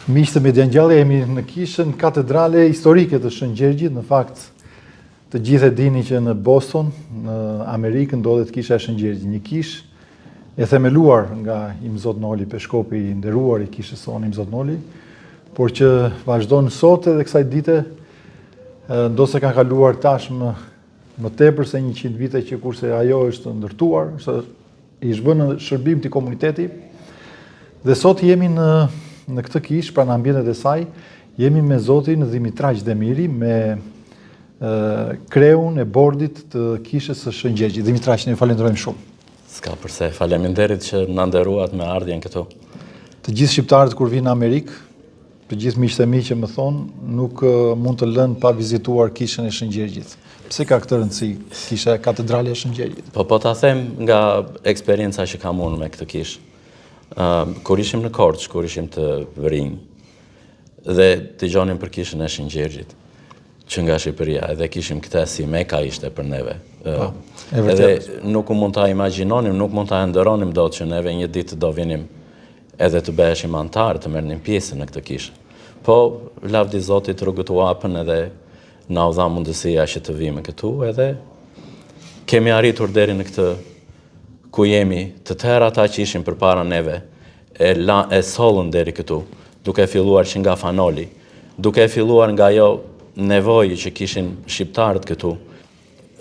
Miqtë e Mediangjallja, jemi në kishën katedrale historike të Shën Gjergjit. Në fakt, të gjithë e dini që në Boston, në Amerikë, ndodhet kisha e Shën Gjergjit. Një kishë e themeluar nga Imzot Noli, peshkopi i nderuar i kishës sonë Imzot Noli, por që vazhdon sot edhe kësaj dite, ndose kanë kaluar tashmë më tepër se 100 vite që kurse ajo është ndërtuar, i shbën në shërbim të komuniteti. Dhe sot jemi në këtë kishë, pra në ambientet e saj, jemi me zotin Dimitraq Demiri, me kreun e bordit të kishës së Shën Gjergjit. Dimitraq, ne falenderojmë shumë. S'ka përse, faleminderit që na nderuat me ardhjen këtu. Të gjithë shqiptarët kur vinë në Amerikë, të gjithë miqtë e mi që më thonë, nuk mund të lënë pa vizituar kishën e Shën Gjergjit. Pse ka këtë rëndësi, kisha e katedrale e Shën Gjergjit? Po ta them nga eksperienca që kam unë me këtë kishë. Kur ishim në Korçë, kur ishim të rinj, dhe dëgjonim për kishën e Shën Gjergjit, që nga Shqipëria, edhe kishim këtë si Meka ishte për neve. Edhe nuk mund ta imagjinonim, nuk mund ta ndëronim dot që neve një ditë do vinim edhe të beheshim antarë, të merrnim pjesë në këtë kishë. Po, lavdi Zotit rrugët u hapën edhe na u dha mundësia që të vime këtu, edhe kemi arritur deri në këtë ku jemi, të tërë ata që ishin përpara neve, e sollën deri këtu, duke filluar që nga Fanoli, duke filluar nga ajo nevojë që kishin shqiptarët këtu.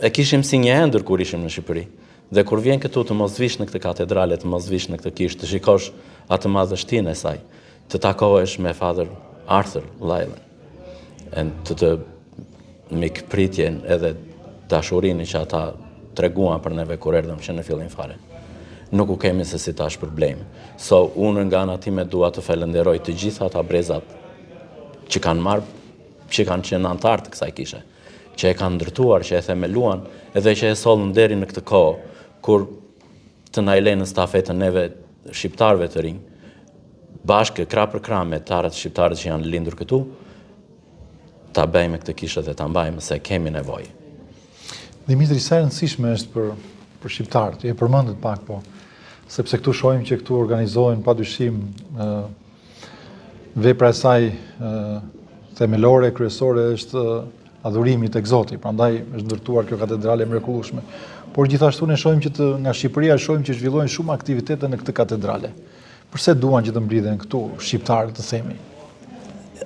E kishim si një ëndër kur ishim në Shqipëri. Dhe kur vjen këtu të mos vish në këtë katedrale, të mos vish në këtë kishë, të shikosh atë madhështinë e saj, të takohesh me Father Arthur Lyle, të mikpritjen edhe dashurinë që ata treguan për neve kur erdhëm që në fillim fare. Nuk u kemi se si ta shpërblejmë. So, unë nga ana time dua të falenderoj të gjitha ata brezat që kanë marrë, që kanë qenë antarë të kësaj kishe, që e kanë ndërtuar, që e themeluan, edhe që e sollën deri në këtë kohë, kur të na lënë në stafetën neve shqiptarëve të rinj, bashkë krah për krah me tarët shqiptarët që janë lindur këtu, ta bëjmë këtë kishë dhe ta mbajmë se kemi nevojë. Dimitri, sa e rëndësishme është për shqiptarët, e përmendet pak po, sepse këtu shohim që këtu organizohen padyshim vepra e saj themelore, kryesore është adhurimi tek Zoti, prandaj është ndërtuar kjo katedrale mrekullueshme. Por gjithashtu ne shohim që nga Shqipëria shohim që zhvillohen shumë aktivitete në këtë katedrale. Përse duan që të mblidhen këtu shqiptarët, të themi?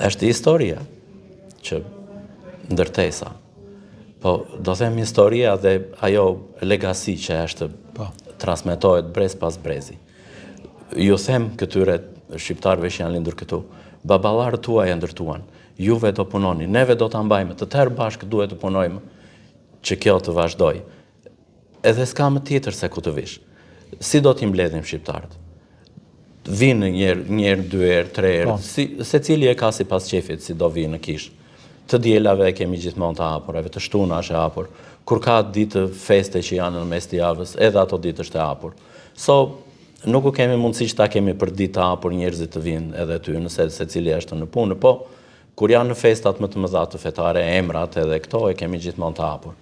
Është historia që ndërtesa. Po, do them historia dhe ajo legasi që është transmetohet brez pas brezi. Ju them këtyre shqiptarëve që janë lindur këtu, baballarët tuaj e ndërtuan, juve do punoni, neve do ta mbajmë, të tërë bashkë duhet të punojmë që kjo të vazhdoj. Edhe s'ka më tjetër se ku të vish. Si do t'i mbledhim shqiptarët? Vinë njerë, 2 herë, 3 herë, se cili e ka si pas qefit si do vinë në kishë. Të dielave kemi gjithmonë të hapur, të shtuna është e hapur. Kur ka ditë feste që janë në mes të javës, edhe ato ditë është e hapur. So, nuk u kemi mundësi që ta kemi për ditë të hapur njerëzit të vinë edhe ty, nëse se cili është në punë, po kur janë në festat më të mëdha të fetare, emrat edhe këto e kemi gjithmonë të hapur.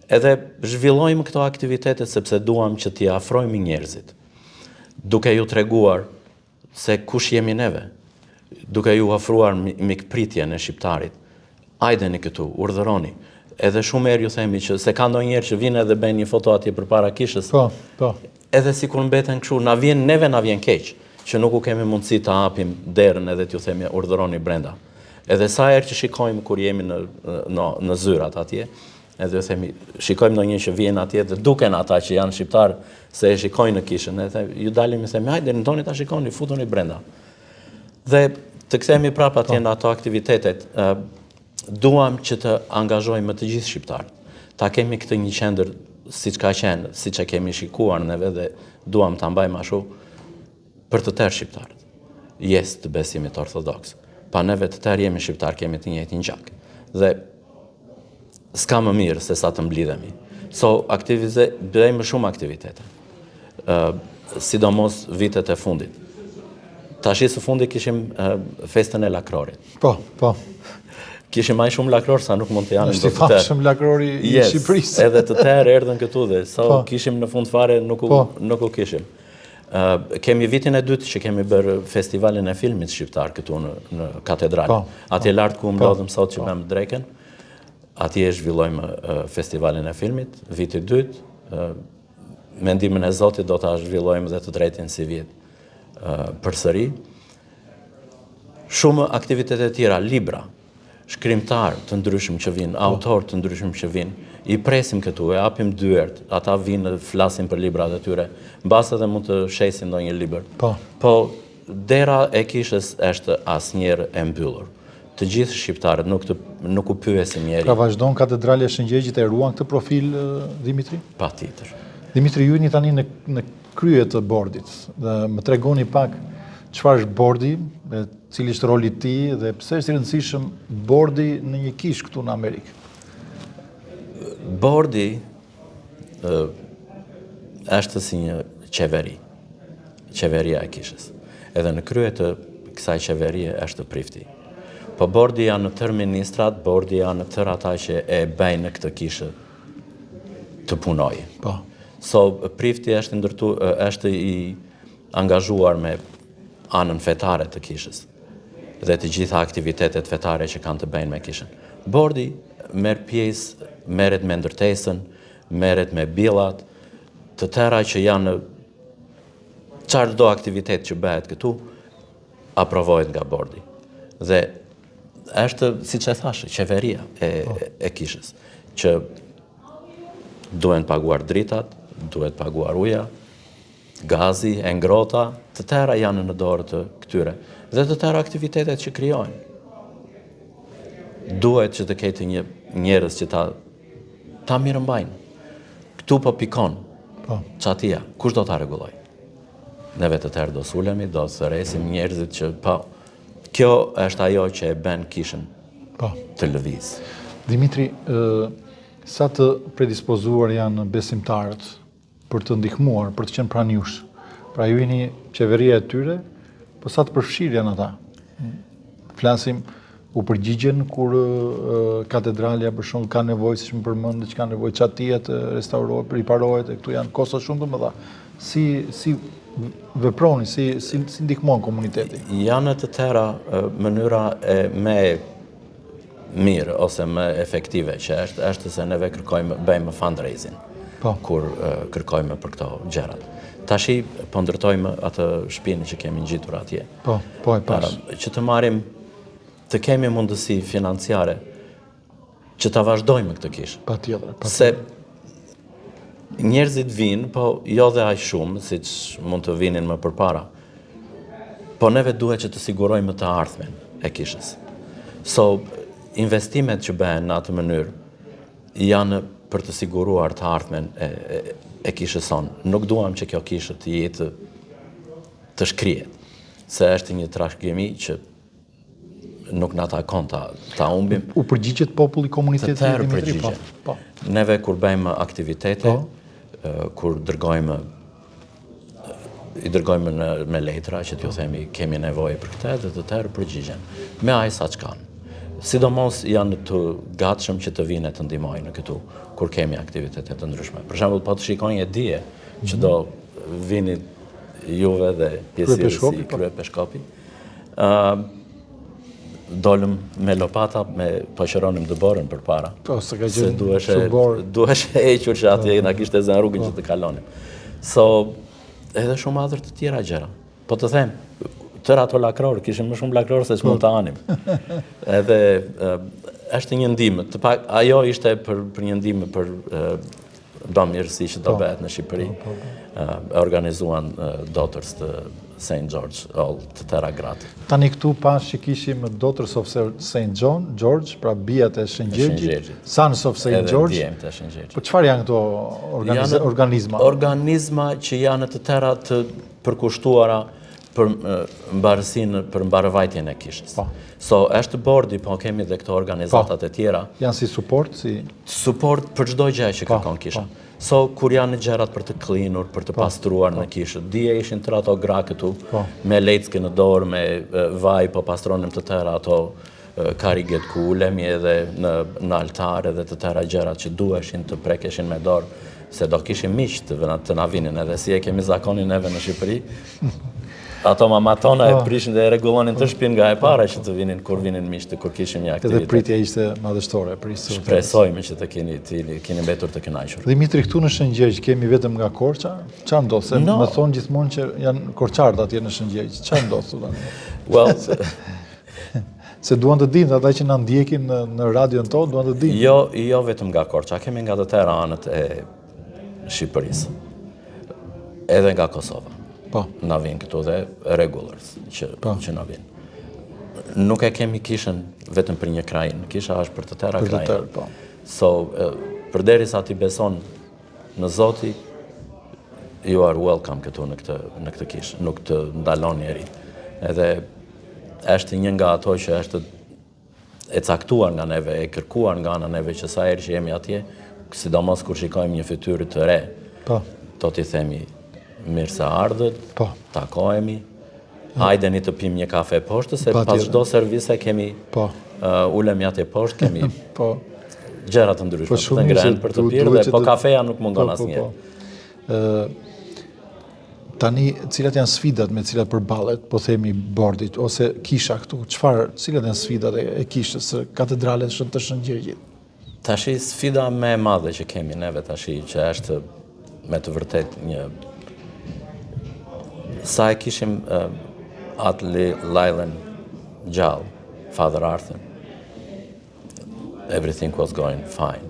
Edhe zhvillojmë këto aktivitete sepse duam që t'i afrojmë njerëzit, duke ju treguar se kush jemi neve, duke ju afruar mikpritjen e shqiptarit. Hajdeni këtu, urdhëroni. Edhe shumë herë ju themi që se ka ndonjëherë që vinë edhe bëjnë një foto atje përpara kishës. Po. Edhe sikur mbeten kështu, neve na vjen keq, që nuk u kemi mundësi të hapim derën edhe t'ju themi urdhëroni brenda. Edhe sa herë që shikojmë kur jemi në zyrat atje, edhe ju themi, shikojmë ndonjë që vjen atje dhe duken ata që janë shqiptar se e shikojnë në kishën, edhe ju dalim i themi, hajde, ndoni ta shikoni, futuni brenda. Dhe të kthehemi prapë atje në ato aktivitetet, duam që të angazhojmë të gjithë shqiptarët. Ta kemi këtë një qendër siç ka qenë, siç e kemi shikuar neve dhe duam ta mbajmë ashtu për të tërë shqiptarët. Të besimit ortodoks. Pa neve të tërë jemi shqiptar, kemi të njëjtin gjak. Dhe s'ka më mirë se sa të mblidhemi. So, bëjmë shumë aktivitete. Sidomos vitet e fundit. Tashi së fundit kishim festën e lakrorit. Po. Kishim aq shumë lakror sa nuk mund të janë do të tërë. Është i lakrori i Shqipërisë. Edhe të tërë erdhën këtu dhe kishim në fund fare nuk u kishim. Kemi vitin e dytë që kemi bërë festivalin e filmit shqiptar këtu në katedral. Atje lartë ku mblodhëm sot që bëmë dreken, atje zhvillojmë festivalin e filmit, viti dytë, me ndihmën e Zotit do ta zhvillojmë dhe të tretin si vit përsëri. Shumë aktivitete tjera, libra, shkrimtar të ndryshëm që vinë, autor të ndryshëm që vinë, i presim këtu, e apim dyert, ata vinë, flasin për librat e tyre, mbas edhe mund të shesin ndonjë libër. Po, dera e Kishës është asnjëherë e mbyllur. Të gjithë shqiptarët nuk u pyesin njeri. Pra vazhdon katedrali e Shëngjërgjit e ruan këtë profil, Dimitri? Patjetër. Dimitri, ju jeni tani në krye të bordit, dhe më tregoni pak çfarë është bordi, cili është roli i tij dhe pse është i rëndësishëm bordi në një kishë këtu në Amerikë. Bordi është si një qeveri, qeveria e kishës. Edhe në krye të kësaj qeverie është prifti. Po bordi janë në tërë ministrat, bordi janë në tërë ata që e bëjnë këtë kishë të punojë. So, prifti është i angazhuar me anën fetare të kishës dhe të gjitha aktivitetet fetare që kanë të bëjnë me kishën. Bordi merr pjesë, merret me ndërtesën, merret me billat, të tëra që janë çdo aktivitet që bëhet këtu, aprovohet nga bordi. Dhe është, siç e thashë, qeveria e kishës, që duhen paguar dritat, duhet paguar uja, gazi, e ngrota, të tëra janë në dorë të këtyre. Dhe të tëra aktivitetet që krijojnë. Duhet që të ketë njerëz që ta mirëmbajnë. Këtu po pikon. Çatia, kush do ta rregulloj? Neve të tërë do sulemi, do thërresim njerëzit që kjo është ajo që e bën kishën të lëviz. Dimitri, sa të predispozuar janë besimtarët për të ndihmuar, për të qenë pranë jush? Pra ju jeni qeveria e tyre, po sa të përfshirë janë ata? Flasim, u përgjigjen kur katedralja për shembull ka nevojë, siç më përmendë, që ka nevojë çatia të restaurohet, riparohet, e këtu janë kosto shumë të mëdha. Si veproni, si ndihmon komuniteti? Janë të tëra mënyra më mirë ose më efektive që është se neve bëjmë fundraising kur kërkojmë për këto gjërat. Tashi po ndërtojmë atë shtëpinë që kemi ngjitur atje. Po e pash. Që të marrim të kemi mundësi financiare që ta vazhdojmë këtë kishë. Patjetër. Se njerëzit vinë, po jo dhe aq shumë, siç mund të vinin më përpara. Po neve duhet që të sigurojmë të ardhmen e kishës. So, investimet që bëhen në atë mënyrë janë për të siguruar të ardhmen e kishës sonë. Nuk duam që kjo kishë të jetë të shkrihet, se është një trashëgimi që nuk na takon ta humbim. U përgjigjet populli, komuniteti? Të tërë përgjigjen. Neve kur bëjmë aktivitete, kur i dërgojmë me letra që t'ju themi kemi nevojë për këtë, dhe të tërë përgjigjen. Me aq sa ç'kan. Sidomos janë të gatshëm që të vinë të ndihmojnë këtu kur kemi aktivitete të ndryshme. Për shembull, po të shikoni e dije që do vini juve dhe pjesërisë Krye Peshkopi. Dolëm me lopata, po qëronim dëborën përpara. Se ka se qenë duhesh hequr që atje na kishte zënë rrugën që të kalonim. So, edhe shumë adër të tjera gjëra. Po të them, tërë ato lakrorë, kishim më shumë lakrorë se ç'mund të anim. Edhe është një ndihmë, ajo ishte për një ndihmë për bamirësi që do bëhet në Shqipëri. Organizuan Daughters të St. George, të tëra gratë. Tani këtu pas që kishim Daughters of St. George, pra bijat e Shëngjërgjit, Sons of St. George. Edhe ndjemtë e Shëngjërgjit. Po çfarë janë këto organizma? Organizma që janë të tëra të përkushtuara për mbarësinë, për mbarëvajtjen e kishës. So, është bordi, po kemi dhe këto organizatat e tjera. Janë si support? Support për çdo gjë që kërkon kisha. So, kur janë gjërat për të klinur, për të pastruar në kishë, dije ishin tërë ato gra këtu, me leckë në dorë, me vaj, po pastronim të tëra ato kariget ku ulemi edhe në altare dhe të tëra gjërat që duheshin të prekeshin me dorë, se do kishim miq të na vinin, edhe si e kemi zakonin neve në Shqipëri. Ato mama tona e prishin dhe e rregullonin të shtëpinë nga e para që të vinin kur vinin miqtë, kur kishim një aktivitet. Edhe pritja ishte madhështore. Shpresojmë që të keni mbetur të kënaqur. Dimitri, këtu në Shëngjergj kemi vetëm nga Korça? Çfarë ndodh? Se më thonë gjithmonë që janë korçardë atje në Shëngjergj. Çfarë ndodh? Well, se duan të dinë ata që na ndjekin në radion tonë, duan të dinë. Jo vetëm nga Korça, kemi nga të tëra anët e Shqipërisë. Edhe nga Kosova. Po. Na vinë këtu dhe regulars që na vinë. Nuk e kemi kishën vetëm për një krajin, kisha është për të tëra krajin. Po. So, përderisa ti beson në Zoti, you are welcome këtu në këtë kishë, nuk të ndalon njeri. Edhe është një nga ato që është e caktuar nga neve, e kërkuar nga neve që sa herë që jemi atje, sidomos kur shikojmë një fytyrë të re, do t'i themi mirë se ardhët, takohemi, hajdeni të pim një kafe poshtë, se pas çdo servise kemi ulemi atje poshtë, kemi gjëra të ndryshme, të ngrenë për të pirë, dhe po kafeja nuk mungon asnjëherë. Tani, cilat janë sfidat me cilat përballet, po themi bordit, ose kisha këtu, cilat janë sfidat e kishës, katedrale të Shëngjergjit? Tashi, sfida me e madhe që kemi neve tashi, që është me të vërtet një... Sa e kishim atë Lajlen gjallë, Father Arthur, everything was going fine.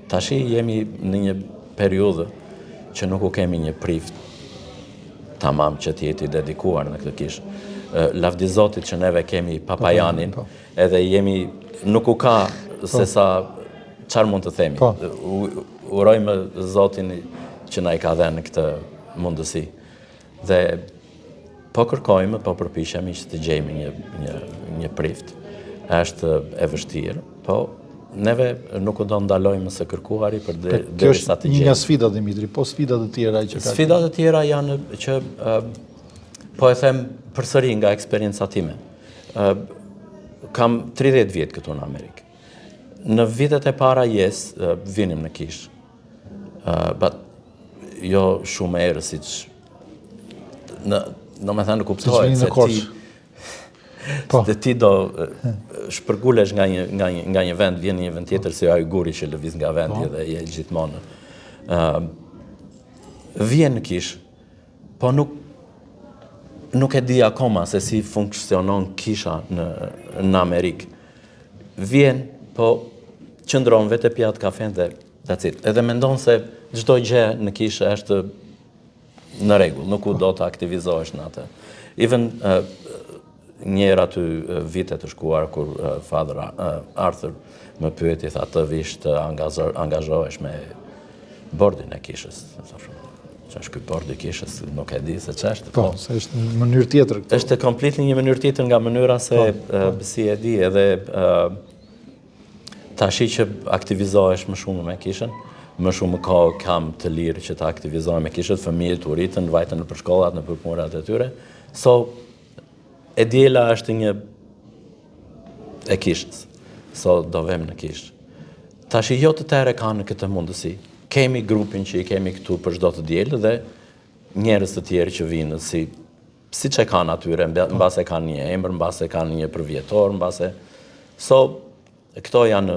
Tashi jemi në një periudhë që nuk u kemi një prift tamam që t'jeti dedikuar në këtë kishë. Lavdi Zotit që neve kemi Papajanin, edhe jemi, nuk u ka se sa qarë mund të themi. Urojmë Zotin që na i ka dhenë këtë mundësi. Dhe po kërkojmë, po përpiqemi që të gjejmë një prift. Është e vështirë, po neve nuk do ndalojmë së kërkuari për derisa të gjejmë. Kjo është një nga sfidat, Dimitri, po sfidat e tjera që ka... Sfidat e tjera janë që, po e them përsëri nga eksperienca time. Kam 30 vjetë këtu në Amerikë. Në vitet e para vinim në kishë. But jo shumë erë si që në me thënë kuptohet se ti do shpërgulesh nga një vend, vjen një vend tjetër si ai guri që lëviz nga vendi dhe je gjithmonë. Vjen në kishë, po nuk e di akoma se si funksionon kisha në Amerikë. Vjen, po qëndron vetë pjatë kafen dhe that's it. Edhe mendon se çdo gjë në kishë është në rregull, nuk u do të aktivizohesh në atë. Even njerë aty vite të shkuar kur Father Arthur më pyeti, tha të vish të angazhohesh me bordin e kishës. Që është ky bordi i kishës, nuk e di se ç'është. Po, se është në mënyrë tjetër. Është kompletni një mënyrë tjetër nga mënyra se si e di, edhe tashi që aktivizohesh më shumë me kishën, më shumë kohë kam të lirë që të aktivizohem me kishët, fëmijët u rritën, vajtën në përshkollat, në përpunurat e tyre. So, e djela është një e kishës. So, do vem në kishë. Tashi jo të tere kanë në këtë mundësi. Kemi grupin që i kemi këtu për çdo të dielë dhe njerëz të tjerë që vinë si që kanë atyre, mbase kanë një emër, mbase kanë një përvjetor, mbase... So, këto janë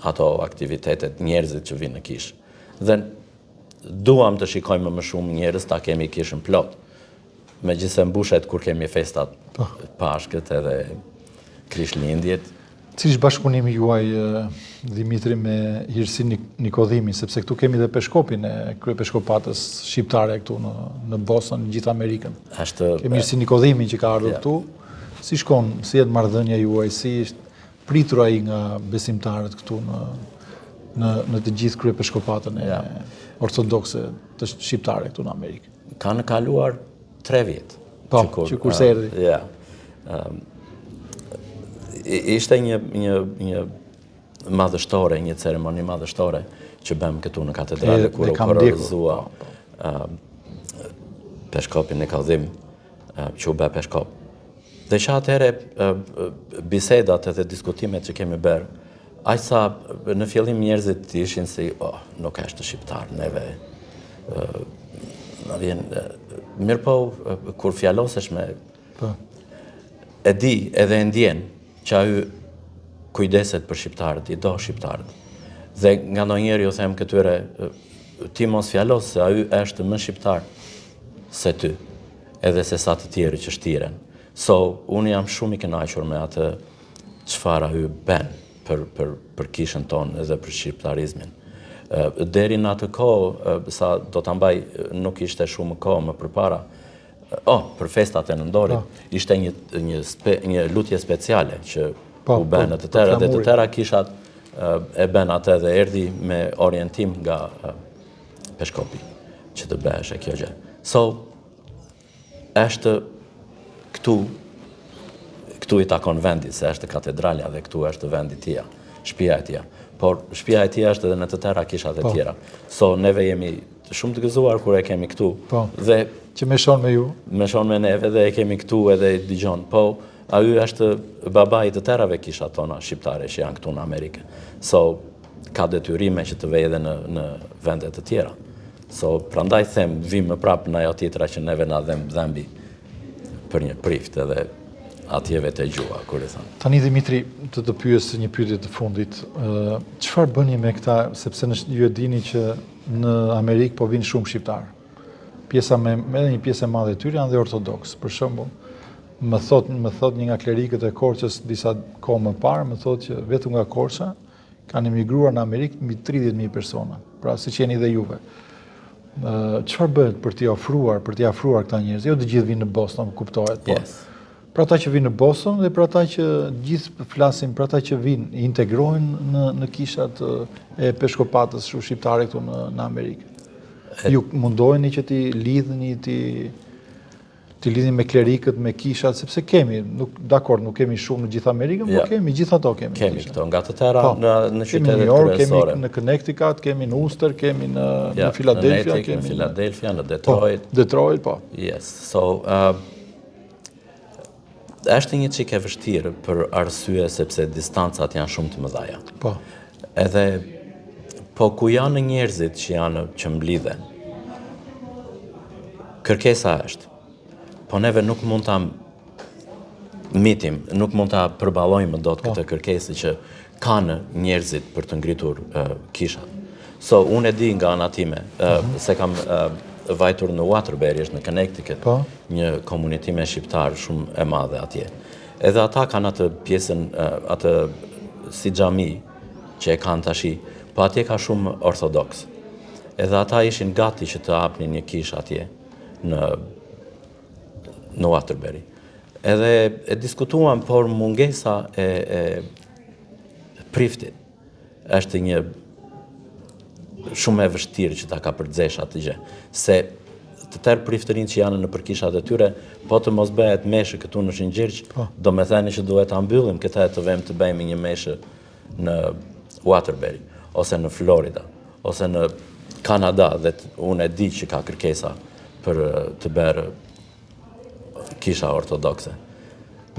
ato aktivitetet, njerëzit që vinë në kishë. Dhe duam të shikojmë më shumë njerëz ta kemi kishën plot. Megjithse mbushet kur kemi festat Pashkët edhe Krishtlindjet. Cili është bashkëpunimi juaj, Dimitri, me Hirsin Nikodhimin, sepse këtu kemi dhe peshkopin e kryepeshkopatës shqiptare këtu në Boston, në gjithë Amerikën. Kemi Hirsin Nikodhimin që ka ardhur këtu. Si shkon, si jetë marrëdhënia juaj, si është pritur ai nga besimtarët këtu në të gjithë kryepeshkopatën e ortodokse të shqiptare këtu në Amerikë? Kanë kaluar 3 vjetë. Po, që kurse erdhi. Ishte një madhështore, një ceremoni madhështore që bëmë këtu në katedrale, kur u kororëzua peshkopin Nikodhim, që u bë peshkop. Dhe që atëhere bisedat edhe diskutimet që kemi bërë, aq sa në fillim njerëzit ishin si, nuk është shqiptar, neve na vjen mirë po kur fjalosesh me e di edhe e ndjen që ai kujdeset për shqiptarët, i do shqiptarët. Dhe nga ndonjëherë ju them këtyre ti mos fjalos se ai është më shqiptar se ty, edhe se sa të tjerë që shtiren. Unë jam shumë i kënaqur me atë çfarë ai bën për kishën tonë edhe për shqiptarizmin. Deri në atë kohë, sa do ta mbaj, nuk ishte shumë kohë më përpara, për festat e nëndorit, ishte një lutje speciale që u bën në të tëra, dhe të tëra kishat e bën atë dhe erdhi me orientim nga Peshkopi që të bëhesh e kjo gjë. Është këtu i takon vendi, se është katedralja dhe këtu është vendi tia, shtëpia e tia. Por shtëpia e tia është edhe në të tëra kishat e tjera. Neve jemi shumë të gëzuar kur e kemi këtu. Dhe që me shon me ju. Me shon me neve dhe e kemi këtu edhe i dëgjon. Ai është babai të tërave kishat tona shqiptare që janë këtu në Amerikë. Ka detyrime që të vej edhe në vende të tjera. Prandaj them, vim më prapë në ajo tjetra që neve na dhembi për një prift edhe atjeve të gjua, kur i thënë. Tani Dimitri, të pyes një pyetje të fundit. Çfarë bëni me këta, sepse ju e dini që në Amerikë po vinë shumë shqiptarë. Edhe një pjesë e madhe e tyre janë dhe ortodoks. Për shembull, më thot një nga klerikët e Korçës disa kohë më parë, më thot që vetëm nga Korça kanë emigruar në Amerikë mbi 30.000 persona. Pra siç jeni dhe juve. Çfarë bëhet për t'i afruar këta njerëz? Jo të gjithë vinë në Boston, kuptohet, po. Për ata që vinë në Boston dhe për ata që gjithë flasin, për ata që vinë, integrohen në kishat e peshkopatës shqiptare këtu në Amerikë. Ju mundoheni që t'i lidhni, t'i lidhni me klerikët, me kishat, sepse kemi, dakor, nuk kemi shumë në gjithë Amerikën, po kemi, gjithë ato kemi. Kemi këto, nga të tëra në qytetet New York, kryesore. kemi në Connecticut, kemi në Ulster, kemi në Philadelphia, në Philadelphia, në Detroit. Detroit, po. Yes, është një çike vështirë për arsye sepse distancat janë shumë të mëdha. Po. Edhe ku janë njerëzit që mblidhen, kërkesa është. Po neve nuk mund ta mitim, nuk mund ta përballojmë dot këtë kërkesë që kanë njerëzit për të ngritur kishat. Unë e di nga ana time, se kam vajtur në Waterbury, është në Connecticut, një komunitime shqiptar shumë e madhe atje. Edhe ata kanë atë pjesën, atë si xhami që e kanë tashi, po atje ka shumë ortodoks. Edhe ata ishin gati që të hapnin një kishë atje në Waterbury. Edhe e diskutuam, por mungesa e priftit është një shumë e vështirë që ta ka përgjesh atë gjë. Se të tërë priftërinë që janë në përkishat e tyre, po të mos bëhet meshë këtu në Shëngjirq, do me thënë që duhet ta mbyllim këta të vëmë të bëjmë një meshë në Waterbury, ose në Florida, ose në Kanada, dhe unë e di që ka kërkesa për të bërë kisha ortodokse.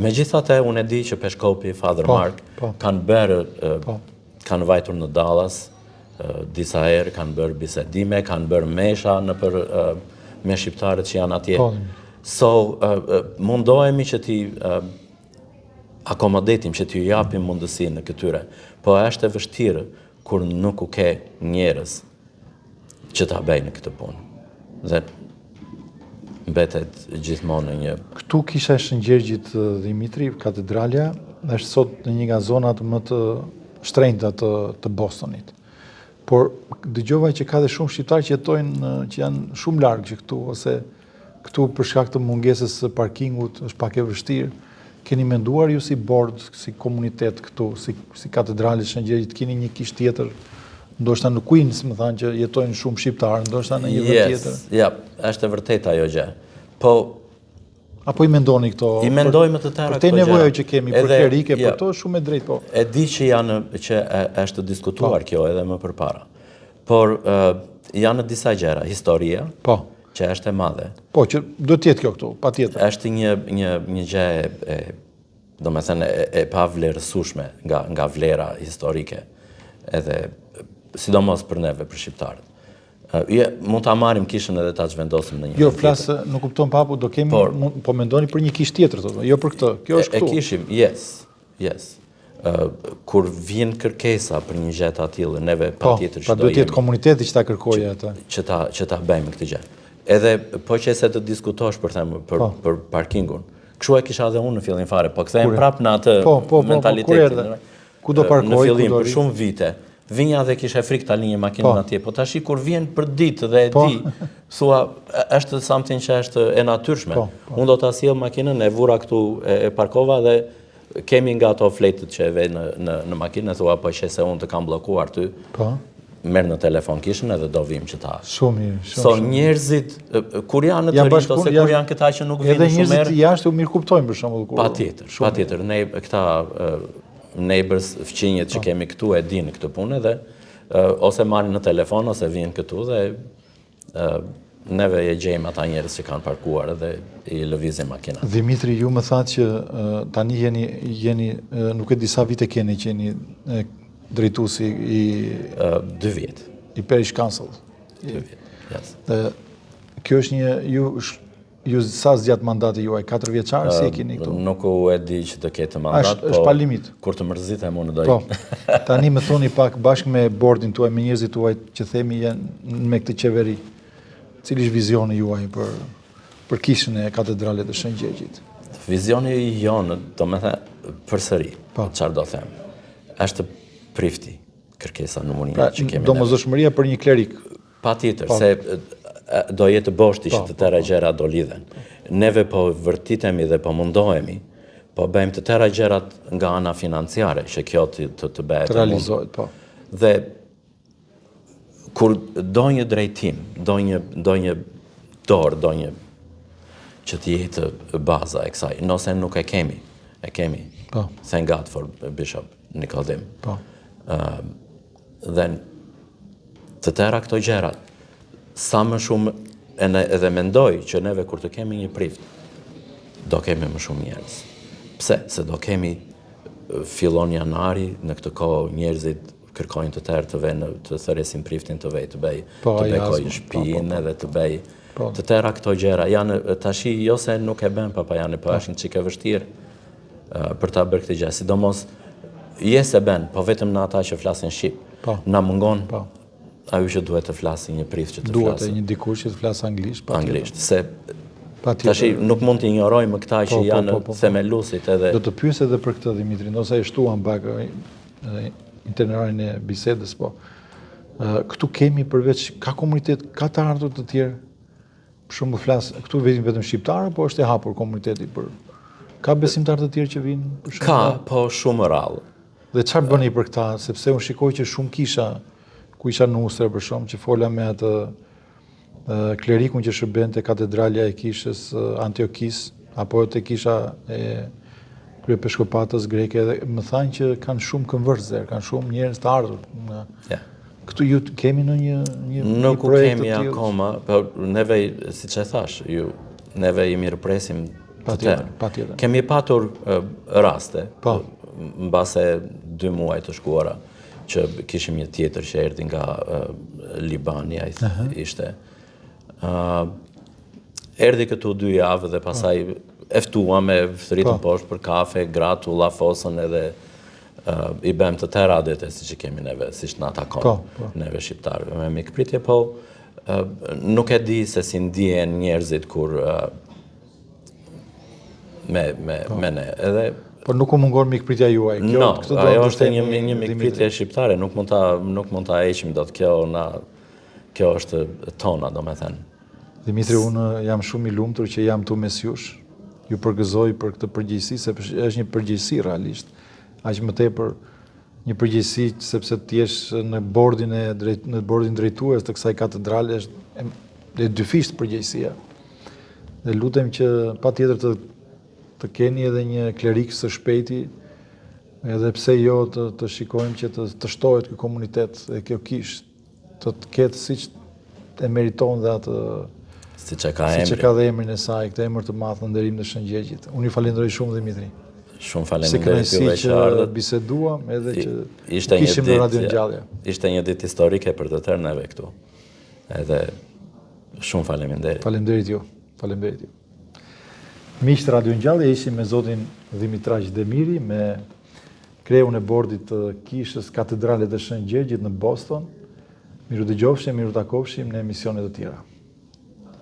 Megjithatë, unë e di që Peshkopi, Father Mark, kanë vajtur në Dallas, disa herë kanë bërë bisedime, kanë bërë mesha me shqiptarët që janë atje. Mundohemi që t'i akomodetim, që t'i japim mundësi në këtyre, po është e vështirë kur nuk u ke njerëz që ta bëjnë këtë punë. Dhe mbetet gjithmonë një... Këtu kisha e Shëngjirgjit, Dimitri, katedralja, është sot në një nga zonat më të shtrenjta të Bostonit. Por dëgjova që ka dhe shumë shqiptarë që jetojnë, që janë shumë largë që këtu, ose këtu për shkak të mungesës së parkingut, është pak e vështirë. Keni menduar ju si bord, si komunitet këtu, si katedrali Shëngjirgjit, keni një kishë tjetër, ndoshta në Queens, më thanë që jetojnë shumë shqiptarë, ndoshta në një vend tjetër. Ja, është e vërtet ajo gjë. Po apo i mendoni këto? I mendojmë të tëra këto gjëra. Për te nevojë që kemi për klerike, për to shumë e drejtë, po. E di që është diskutuar kjo edhe më përpara. Por janë disa gjëra, historia, që është e madhe. Po, që do të jetë kjo këtu, patjetër. Është një gjë do me thënë e pa vlerësueshme nga vlera historike, edhe sidomos për neve, për shqiptarët. Mund ta marrim kishën edhe ta zhvendosim në një. Jo, flasë, nuk kupton papu, do kemi, po mendoni për një kishë tjetër, jo për këtë. Kjo është këtu. E kishim, yes. Kur vjen kërkesa për një gjë të tillë, neve patjetër që do jetë komuniteti që ta kërkojë atë. Që ta bëjmë këtë gjë. Edhe po që se të diskutosh për parkingun. Kështu e kisha edhe unë në fillim fare, po kthehem prapë në atë mentalitetin. Ku do parkoj, në fillim për shumë vite. Vinja dhe kisha frikë ta linje makinën atje, po tash kur vjen për ditë dhe e di, thua është something që është e natyrshme. Unë do ta sjell makinën, e vura këtu, e parkova dhe kemi nga ato fletët që e ve në makinë, thua po që se unë të kam bllokuar ty. Merr në telefon kishën edhe do vim që ta. Shumë mirë. So njerëzit kur janë në të rinj ose kur janë këta që nuk vinë shumë herë. Edhe njerëzit jashtë u mirë kuptojnë për shembull kur. Patjetër. Ne këta neighbors, fqinjet që kemi këtu e dinë këtë punë dhe ose marrin në telefon ose vinë këtu dhe neve e gjejmë ata njerëz që kanë parkuar dhe i lëvizin makinat. Dimitri, ju më thatë që tani jeni nuk e disa vite keni që jeni drejtuesi i 2 vjet. I Parish Council. 2 vjet. Yes. Kjo është ju sa zgjat mandati juaj, 4 vjeçar, si e keni këtu? Nuk u e di që të ketë mandat, është pa limit. Kur të mërzitem unë do Po. Tani më thoni pak bashkë me bordin tuaj, me njerëzit tuaj që themi janë me këtë qeveri. Cili është vizioni juaj për kishën e katedralit të Shën Gjergjit? Vizioni jonë, do me thënë përsëri, çfarë do them, është prifti kërkesa numërine që kemi. Domosdoshmëria për një klerik. Patjetër, se do jetë boshti që të tëra gjëra do lidhen. Neve po vërtitemi dhe po mundohemi, po bëjmë të tëra gjërat nga ana financiare, që kjo të bëhet të realizohet, po. Dhe kur do një drejtim, do një dorë, do një që të jetë baza e kësaj, nëse nuk e kemi. Thank God for Bishop Nicodim. Dhe të tëra këto gjërat, sa më shumë edhe mendoj që neve kur të kemi një prift, do kemi më shumë njerëz. Pse? Se do kemi fillon janari, në këtë kohë njerëzit kërkojnë të tërë të vejnë, të thëresin priftin të vej, të bekoj shpinë edhe të bej. Të tëra këto gjera, janë tashi jo se nuk e ben papa janë, po është një qike vështirë për ta bërë këtë gjë. Sidomos, se ben, po vetëm në ata që flasin shqip. Na mungon ajo që duhet të flasë një prift që të flasë. Duhet e një dikush që të flasë anglisht. Anglisht, se tashi nuk mund të ignorojmë këta që janë themelusit edhe... Do të pyes edhe për këtë, Dimitri, nëse e shtuam pak itinerarinë e bisedës, po. Këtu kemi përveç, ka komunitet, ka të ardhur të tjerë, për shumë flasë, këtu vetëm shqiptarë, po është e hapur komuniteti për... Ka besimtar të tjerë që vinë? Ka, po shumë rallë. Dhe çfarë bëni për këta, sepse unë shikoj që shumë kisha, ku isha nusër për shumë, që fola me atë klerikun që shërbente katedralja e kishës Antiokis, apo të kisha e kryepeshkopatës greke, dhe më thanë që kanë shumë këmbërzer, kanë shumë njerëz të ardhur. Këtu ju kemi në një projekt të tillë? Nuk kemi akoma, por neve, siç e thash, neve i mirëpresim të tërë. Kemi patur raste, mbase 2 muaj të shkuara, që kishim një tjetër që erdhi nga Libani, ishte. Erdhi këtu 2 javë dhe pasaj eftua me thritën poshtë për kafe, gratu, lafosën edhe i bëm të tëra adete si që kemi neve, si që në atakon neve shqiptarëve me mikpritje, po nuk e di se si ndihen njerëzit kur me ne. Edhe por nuk u mungon mikpritja juaj. No, ajo është një mikpritje shqiptare, nuk mund ta heqim dot kjo është tona, do me thënë. Dimitri, unë jam shumë i lumtur që jam tu mes jush. Ju përgëzoj për këtë përgjegjësi, sepse është një përgjegjësi realisht. Aq më tepër një përgjegjësi sepse ti je në bordin drejtues të kësaj katedrale është e dyfisht përgjegjësia. Dhe lutem që patjetër të keni edhe një klerik së shpejti, edhe pse jo të shikojmë që të shtohet ky komunitet dhe kjo kishë, të ketë siç e meriton dhe atë siç e ka dhe emrin e saj, këtë emër të madh në nderim të Shën Gjergjit. Unë ju falenderoj shumë, Dimitri. Shumë Si faleminderit kënaqësi juve që që ardhët. biseduam edhe që Ishte një kishim në Radio ditë, Ngjallje. ishte një ditë historike për të tërë neve këtu. Edhe shumë faleminderit. Faleminderit ju. Faleminderit ju. Miqtë Radio Ngjallje, ishim me zotin Dimitraq Demiri, me kreun e bordit të kishës Katedrale të Shënë Gjergjit në Boston. Miru dëgjofshim, miru takofshim në emisione të tjera.